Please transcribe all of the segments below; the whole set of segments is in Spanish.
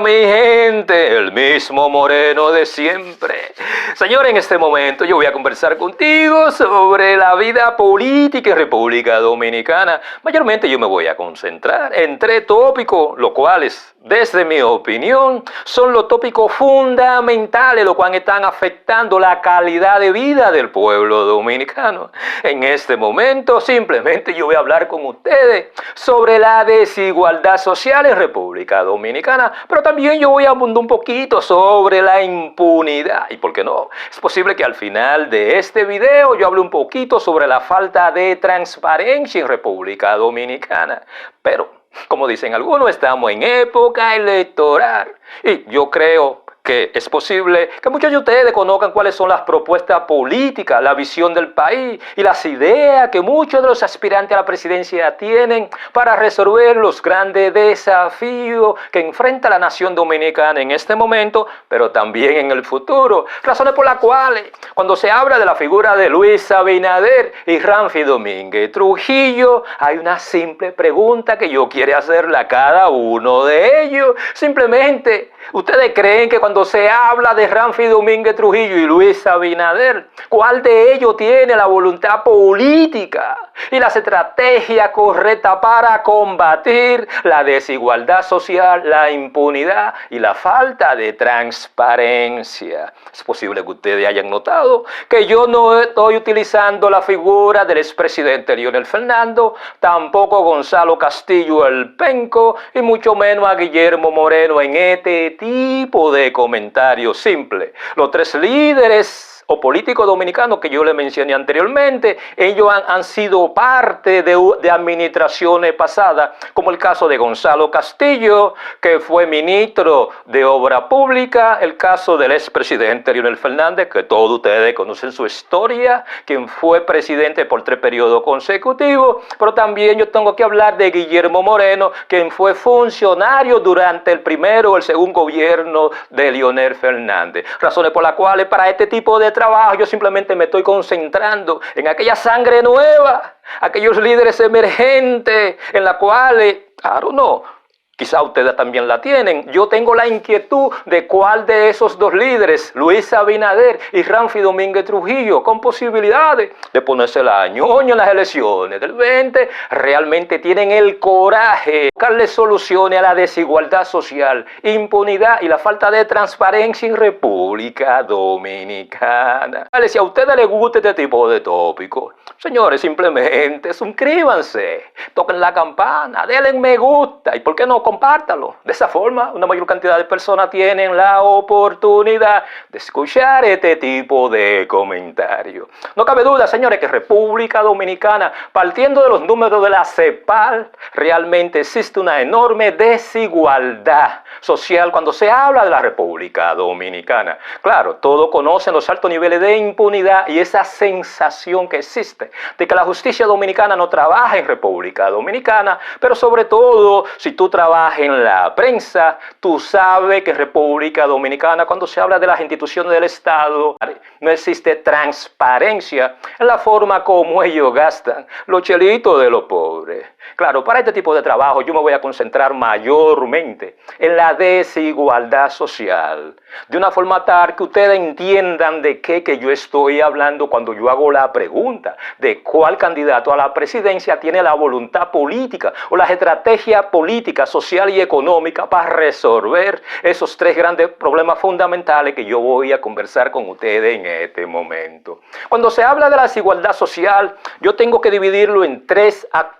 mi gente, el mismo Moreno de siempre. Señor, en este momento yo voy a conversar contigo sobre la vida política en República Dominicana. Mayormente yo me voy a concentrar en tres tópicos, los cuales, desde mi opinión, son los tópicos fundamentales, los cuales están afectando la calidad de vida del pueblo dominicano. En este momento, simplemente yo voy a hablar con ustedes sobre la desigualdad social en República Dominicana, pero también yo voy a abundar un poquito sobre la impunidad. ¿Y por qué no? Es posible que al final de este video yo hable un poquito sobre la falta de transparencia en República Dominicana. Pero, como dicen algunos, estamos en época electoral y yo creo que es posible que muchos de ustedes conozcan cuáles son las propuestas políticas, la visión del país y las ideas que muchos de los aspirantes a la presidencia tienen para resolver los grandes desafíos que enfrenta la nación dominicana en este momento, pero también en el futuro. Razones por las cuales, cuando se habla de la figura de Luis Abinader y Ramfi Domínguez Trujillo, hay una simple pregunta que yo quiero hacerle a cada uno de ellos. Simplemente, ¿ustedes creen que cuando se habla de Ramfi Domínguez Trujillo y Luis Abinader, cuál de ellos tiene la voluntad política y las estrategias correctas para combatir la desigualdad social, la impunidad y la falta de transparencia? Es posible que ustedes hayan notado que yo no estoy utilizando la figura del expresidente Leonel Fernández, tampoco Gonzalo Castillo el Penco y mucho menos a Guillermo Moreno en este tipo de comentarios simples. Los tres líderes o políticos dominicanos que yo le mencioné anteriormente, ellos han sido parte de administraciones pasadas, como el caso de Gonzalo Castillo, que fue ministro de Obra Pública, el caso del expresidente Leonel Fernández, que todos ustedes conocen su historia, quien fue presidente por 3 periodos consecutivos, pero también yo tengo que hablar de Guillermo Moreno, quien fue funcionario durante el primero o el segundo gobierno de Leonel Fernández. Razones por las cuales para este tipo de trabajo yo simplemente me estoy concentrando en aquella sangre nueva, aquellos líderes emergentes en la cuales, claro, no, quizá ustedes también la tienen. Yo tengo la inquietud de cuál de esos dos líderes, Luis Abinader y Ramfi Domínguez Trujillo, con posibilidades de ponerse la ñoña en las elecciones del 20, realmente tienen el coraje de buscarle soluciones a la desigualdad social, impunidad y la falta de transparencia en República Dominicana. Si a ustedes les gusta este tipo de tópicos, señores, simplemente suscríbanse, toquen la campana, denle me gusta y, ¿por qué no?, compártalo. De esa forma, una mayor cantidad de personas tienen la oportunidad de escuchar este tipo de comentarios. No cabe duda, señores, que República Dominicana, partiendo de los números de la CEPAL, realmente existe una enorme desigualdad social cuando se habla de la República Dominicana. Claro, todos conocen los altos niveles de impunidad y esa sensación que existe de que la justicia dominicana no trabaja en República Dominicana, pero sobre todo, si tú trabajas en la prensa, tú sabes que en República Dominicana, cuando se habla de las instituciones del Estado, no existe transparencia en la forma como ellos gastan los chelitos de los pobres. Claro, para este tipo de trabajo yo me voy a concentrar mayormente en la desigualdad social, de una forma tal que ustedes entiendan de qué que yo estoy hablando cuando yo hago la pregunta de cuál candidato a la presidencia tiene la voluntad política o las estrategias políticas, social y económica para resolver esos tres grandes problemas fundamentales que yo voy a conversar con ustedes en este momento. Cuando se habla de la desigualdad social, yo tengo que dividirlo en tres aspectos.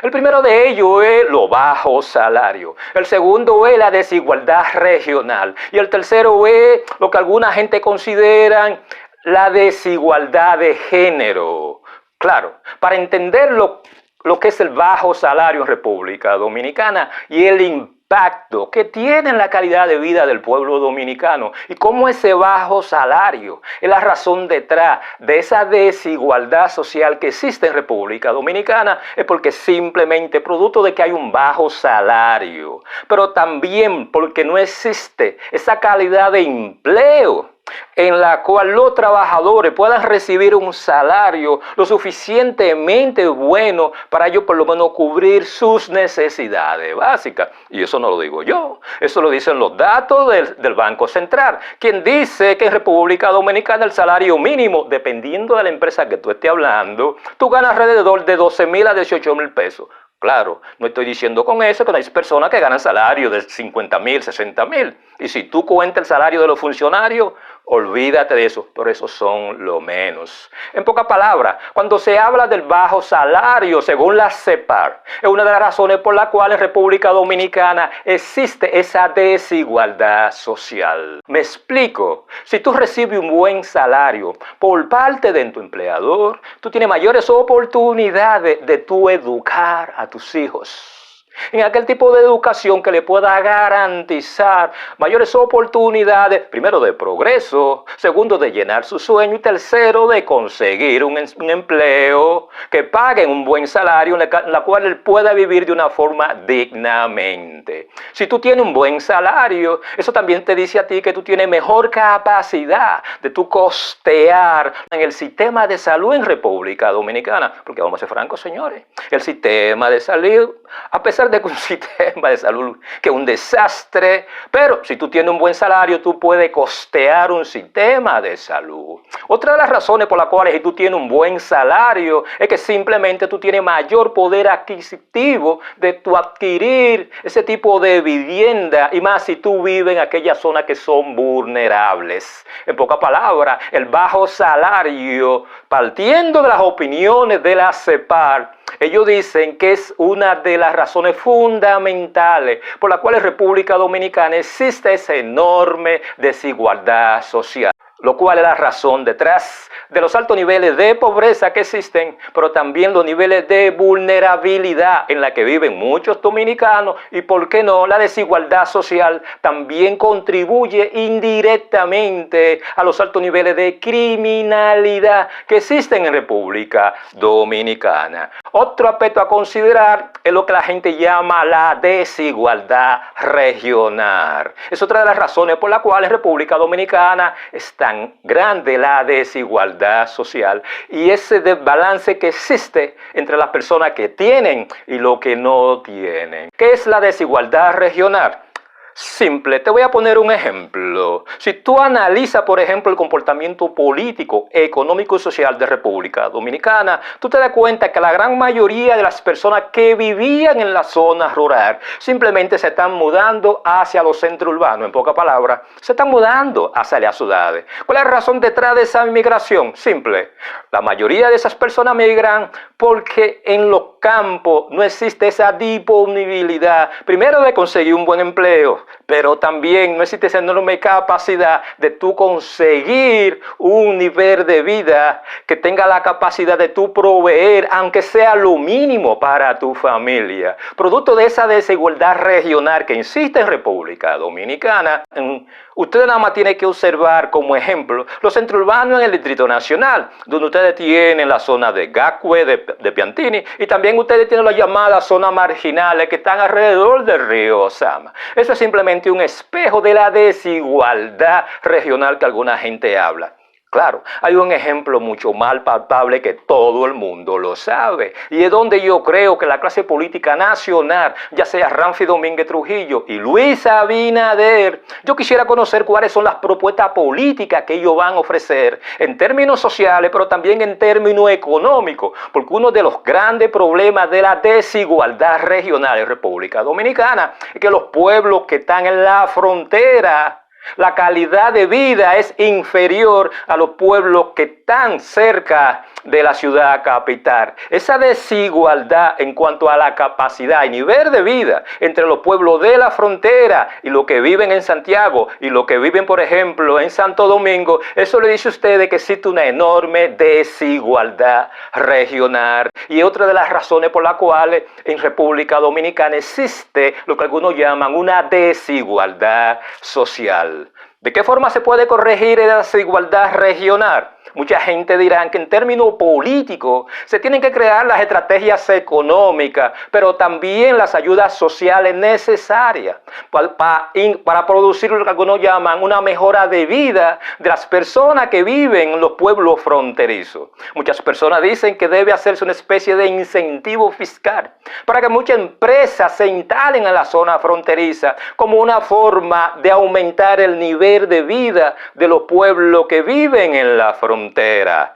El primero de ellos es los bajos salarios, el segundo es la desigualdad regional y el tercero es lo que alguna gente consideran la desigualdad de género. Claro, para entender lo que es el bajo salario en República Dominicana y el impacto que tiene en la calidad de vida del pueblo dominicano y cómo ese bajo salario es la razón detrás de esa desigualdad social que existe en República Dominicana, es porque simplemente producto de que hay un bajo salario, pero también porque no existe esa calidad de empleo en la cual los trabajadores puedan recibir un salario lo suficientemente bueno para ellos por lo menos cubrir sus necesidades básicas. Y eso no lo digo yo, eso lo dicen los datos del Banco Central, quien dice que en República Dominicana el salario mínimo, dependiendo de la empresa que tú estés hablando, tú ganas alrededor de 12,000 a 18,000 pesos. Claro, no estoy diciendo con eso que no hay personas que ganan salario de 50,000, 60,000. Y si tú cuentas el salario de los funcionarios, olvídate de eso, pero esos son lo menos. En pocas palabras, cuando se habla del bajo salario, según la CEPAR, es una de las razones por las cuales en República Dominicana existe esa desigualdad social. Me explico, si tú recibes un buen salario por parte de tu empleador, tú tienes mayores oportunidades de tú educar a tus hijos en aquel tipo de educación que le pueda garantizar mayores oportunidades, primero de progreso, segundo de llenar su sueño y tercero de conseguir un empleo que pague un buen salario en la cual él pueda vivir de una forma dignamente. Si tú tienes un buen salario, eso también te dice a ti que tú tienes mejor capacidad de tú costear en el sistema de salud en República Dominicana, porque vamos a ser francos, señores, el sistema de salud, a pesar de que un sistema de salud que es un desastre, pero si tú tienes un buen salario, tú puedes costear un sistema de salud. Otra de las razones por las cuales si tú tienes un buen salario es que simplemente tú tienes mayor poder adquisitivo de tu adquirir ese tipo de vivienda, y más si tú vives en aquellas zonas que son vulnerables. En pocas palabras, el bajo salario, partiendo de las opiniones de la CEPAR, ellos dicen que es una de las razones fundamentales por las cuales en República Dominicana existe esa enorme desigualdad social, lo cual es la razón detrás de los altos niveles de pobreza que existen, pero también los niveles de vulnerabilidad en la que viven muchos dominicanos, y por qué no, la desigualdad social también contribuye indirectamente a los altos niveles de criminalidad que existen en República Dominicana. Otro aspecto a considerar es lo que la gente llama la desigualdad regional. Es otra de las razones por las cuales en República Dominicana es tan grande la desigualdad social y ese desbalance que existe entre las personas que tienen y los que no tienen. ¿Qué es la desigualdad regional? Simple, te voy a poner un ejemplo. Si tú analizas, por ejemplo, el comportamiento político, económico y social de República Dominicana, tú te das cuenta que la gran mayoría de las personas que vivían en la zona rural simplemente se están mudando hacia los centros urbanos. En pocas palabras, se están mudando hacia las ciudades. ¿Cuál es la razón detrás de esa migración? Simple, la mayoría de esas personas migran porque en los campos no existe esa disponibilidad, primero de conseguir un buen empleo, pero también no existe esa enorme capacidad de tú conseguir un nivel de vida que tenga la capacidad de tú proveer, aunque sea lo mínimo para tu familia. Producto de esa desigualdad regional que existe en República Dominicana, ustedes nada más tienen que observar como ejemplo los centros urbanos en el Distrito Nacional, donde ustedes tienen la zona de Gacue, de Piantini, y también ustedes tienen las llamadas zonas marginales que están alrededor del río Sama. Eso es simplemente un espejo de la desigualdad regional que alguna gente habla. Claro, hay un ejemplo mucho más palpable que todo el mundo lo sabe, y es donde yo creo que la clase política nacional, ya sea Ramfi Domínguez Trujillo y Luis Abinader, yo quisiera conocer cuáles son las propuestas políticas que ellos van a ofrecer en términos sociales, pero también en términos económicos, porque uno de los grandes problemas de la desigualdad regional en República Dominicana es que los pueblos que están en la frontera, la calidad de vida es inferior a los pueblos que están cerca de la ciudad capital. Esa desigualdad en cuanto a la capacidad y nivel de vida entre los pueblos de la frontera y los que viven en Santiago y los que viven, por ejemplo, en Santo Domingo, eso le dice a ustedes que existe una enorme desigualdad regional. Y otra de las razones por las cuales en República Dominicana existe lo que algunos llaman una desigualdad social. ¿De qué forma se puede corregir la desigualdad regional? Mucha gente dirá que en términos políticos se tienen que crear las estrategias económicas, pero también las ayudas sociales necesarias para producir lo que algunos llaman una mejora de vida de las personas que viven en los pueblos fronterizos. Muchas personas dicen que debe hacerse una especie de incentivo fiscal para que muchas empresas se instalen en la zona fronteriza como una forma de aumentar el nivel de vida de los pueblos que viven en la frontera.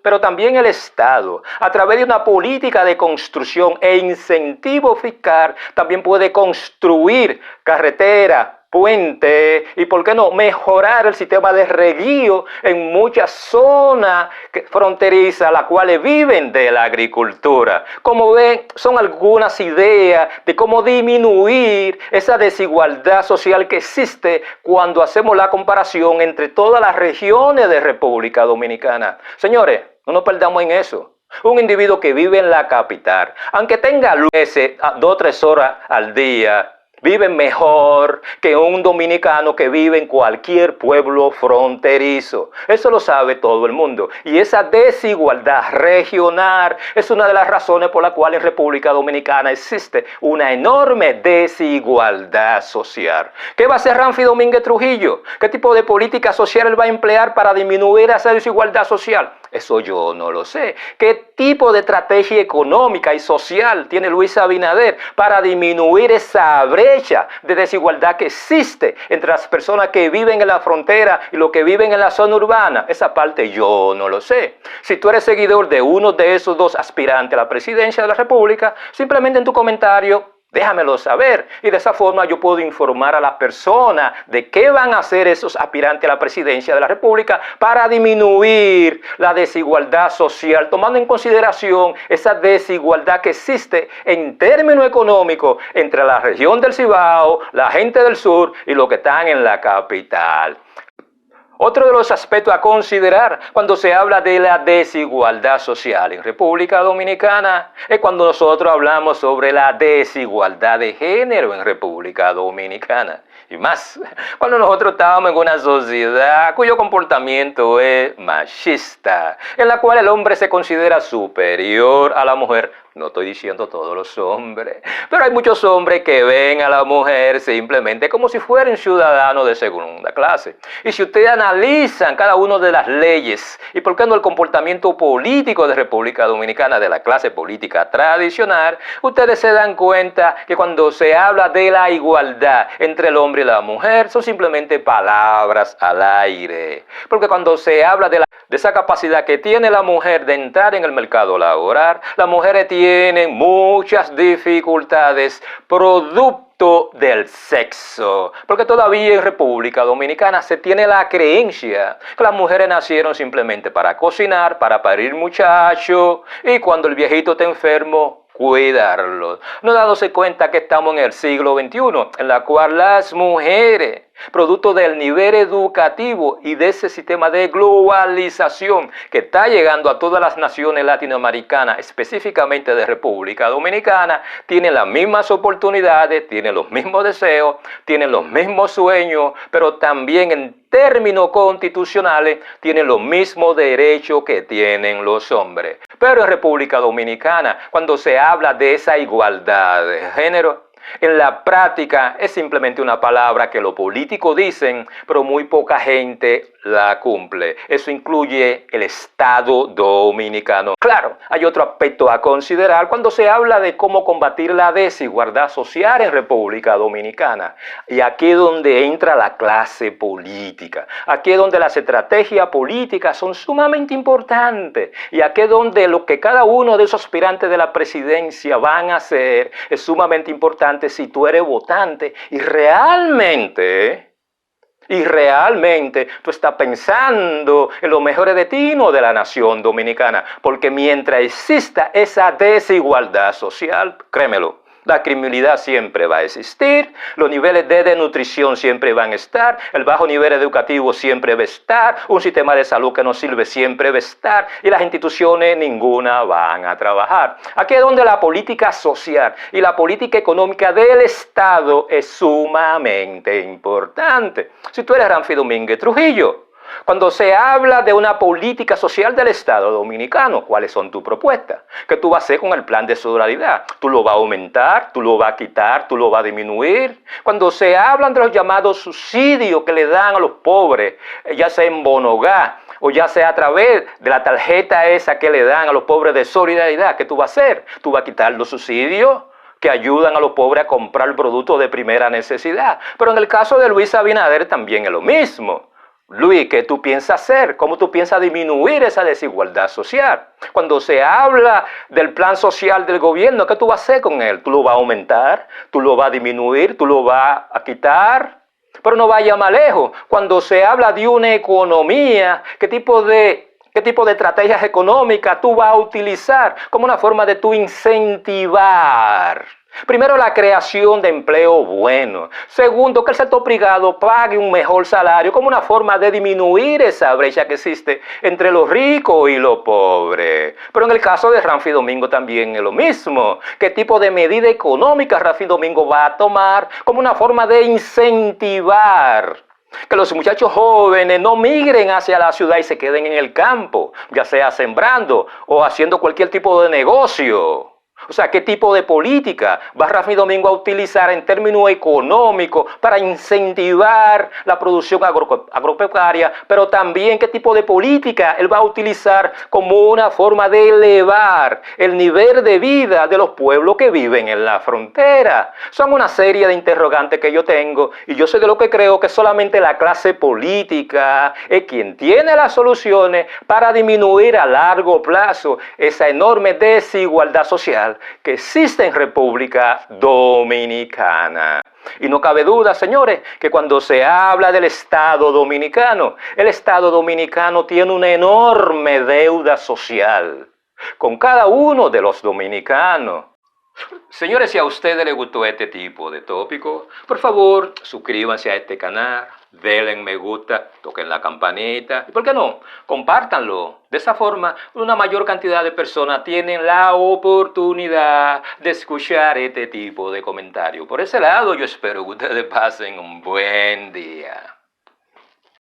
Pero también el Estado, a través de una política de construcción e incentivo fiscal, también puede construir carreteras, puente y, ¿por qué no?, mejorar el sistema de reguío en muchas zonas fronterizas, las cuales viven de la agricultura. Como ven, son algunas ideas de cómo disminuir esa desigualdad social que existe cuando hacemos la comparación entre todas las regiones de República Dominicana. Señores, no nos perdamos en eso. Un individuo que vive en la capital, aunque tenga luces 2 o 3 horas al día, vive mejor que un dominicano que vive en cualquier pueblo fronterizo. Eso lo sabe todo el mundo. Y esa desigualdad regional es una de las razones por las cuales en República Dominicana existe una enorme desigualdad social. ¿Qué va a hacer Ramfi Domínguez Trujillo? ¿Qué tipo de política social él va a emplear para disminuir esa desigualdad social? Eso yo no lo sé. ¿Qué tipo de estrategia económica y social tiene Luis Abinader para disminuir esa brecha de desigualdad que existe entre las personas que viven en la frontera y los que viven en la zona urbana? Esa parte yo no lo sé. Si tú eres seguidor de uno de esos dos aspirantes a la presidencia de la República, simplemente en tu comentario déjamelo saber, y de esa forma yo puedo informar a las personas de qué van a hacer esos aspirantes a la presidencia de la República para disminuir la desigualdad social, tomando en consideración esa desigualdad que existe en términos económicos entre la región del Cibao, la gente del sur y los que están en la capital. Otro de los aspectos a considerar cuando se habla de la desigualdad social en República Dominicana es cuando nosotros hablamos sobre la desigualdad de género en República Dominicana. Y más, cuando nosotros estamos en una sociedad cuyo comportamiento es machista, en la cual el hombre se considera superior a la mujer. No estoy diciendo todos los hombres, pero hay muchos hombres que ven a la mujer simplemente como si fueran ciudadanos de segunda clase. Y si ustedes analizan cada una de las leyes y por qué no el comportamiento político de República Dominicana, de la clase política tradicional, ustedes se dan cuenta que cuando se habla de la igualdad entre el hombre y la mujer, son simplemente palabras al aire. Porque cuando se habla de esa capacidad que tiene la mujer de entrar en el mercado laboral, las mujeres tienen muchas dificultades producto del sexo, porque todavía en República Dominicana se tiene la creencia que las mujeres nacieron simplemente para cocinar, para parir muchachos, y cuando el viejito está enfermo, cuidarlo. No dándose cuenta que estamos en el siglo XXI, en la cual las mujeres, producto del nivel educativo y de ese sistema de globalización que está llegando a todas las naciones latinoamericanas, específicamente de República Dominicana, tienen las mismas oportunidades, tienen los mismos deseos, tienen los mismos sueños, pero también en términos constitucionales tienen los mismos derechos que tienen los hombres. Pero en República Dominicana, cuando se habla de esa igualdad de género, en la práctica es simplemente una palabra que los políticos dicen, pero muy poca gente la cumple. Eso incluye el Estado dominicano. Claro, hay otro aspecto a considerar cuando se habla de cómo combatir la desigualdad social en República Dominicana. Y aquí es donde entra la clase política. Aquí es donde las estrategias políticas son sumamente importantes. Y aquí es donde lo que cada uno de esos aspirantes de la presidencia van a hacer es sumamente importante si tú eres votante y realmente tú estás pensando en los mejores destinos de la nación dominicana. Porque mientras exista esa desigualdad social, créemelo, la criminalidad siempre va a existir, los niveles de desnutrición siempre van a estar, el bajo nivel educativo siempre va a estar, un sistema de salud que no sirve siempre va a estar y las instituciones ninguna van a trabajar. Aquí es donde la política social y la política económica del Estado es sumamente importante. Si tú eres Ramfi Domínguez Trujillo, Cuando se habla de una política social del Estado Dominicano, ¿cuáles son tus propuestas? ¿Qué tú vas a hacer con el plan de solidaridad? ¿Tú lo vas a aumentar? ¿Tú lo vas a quitar? ¿Tú lo vas a disminuir? Cuando se hablan de los llamados subsidios que le dan a los pobres, ya sea en Bonogá, o ya sea a través de la tarjeta esa que le dan a los pobres de solidaridad, ¿qué tú vas a hacer? ¿Tú vas a quitar los subsidios que ayudan a los pobres a comprar productos de primera necesidad? Pero en el caso de Luis Abinader también es lo mismo. Luis, ¿qué tú piensas hacer? ¿Cómo tú piensas disminuir esa desigualdad social? Cuando se habla del plan social del gobierno, ¿qué tú vas a hacer con él? ¿Tú lo vas a aumentar? ¿Tú lo vas a disminuir? ¿Tú lo vas a quitar? Pero no vaya más lejos. Cuando se habla de una economía, ¿qué tipo de estrategias económicas tú vas a utilizar como una forma de tú incentivar? Primero, la creación de empleo bueno. Segundo, que el sector privado pague un mejor salario como una forma de disminuir esa brecha que existe entre los ricos y los pobres. Pero en el caso de Rafi Domingo también es lo mismo. ¿Qué tipo de medida económica Rafi Domingo va a tomar como una forma de incentivar que los muchachos jóvenes no migren hacia la ciudad y se queden en el campo, ya sea sembrando o haciendo cualquier tipo de negocio? O sea, ¿qué tipo de política va Rafi Domingo a utilizar en términos económicos para incentivar la producción agropecuaria? Pero también, ¿qué tipo de política él va a utilizar como una forma de elevar el nivel de vida de los pueblos que viven en la frontera? Son una serie de interrogantes que yo tengo, y yo soy de lo que creo que solamente la clase política es quien tiene las soluciones para disminuir a largo plazo esa enorme desigualdad social que existe en República Dominicana. Y no cabe duda, señores, que cuando se habla del Estado Dominicano, el Estado Dominicano tiene una enorme deuda social con cada uno de los dominicanos. Señores, si a ustedes les gustó este tipo de tópico, por favor, suscríbanse a este canal, denle me gusta, toquen la campanita y, ¿por qué no?, compártanlo. De esa forma, una mayor cantidad de personas tienen la oportunidad de escuchar este tipo de comentarios. Por ese lado, yo espero que ustedes pasen un buen día.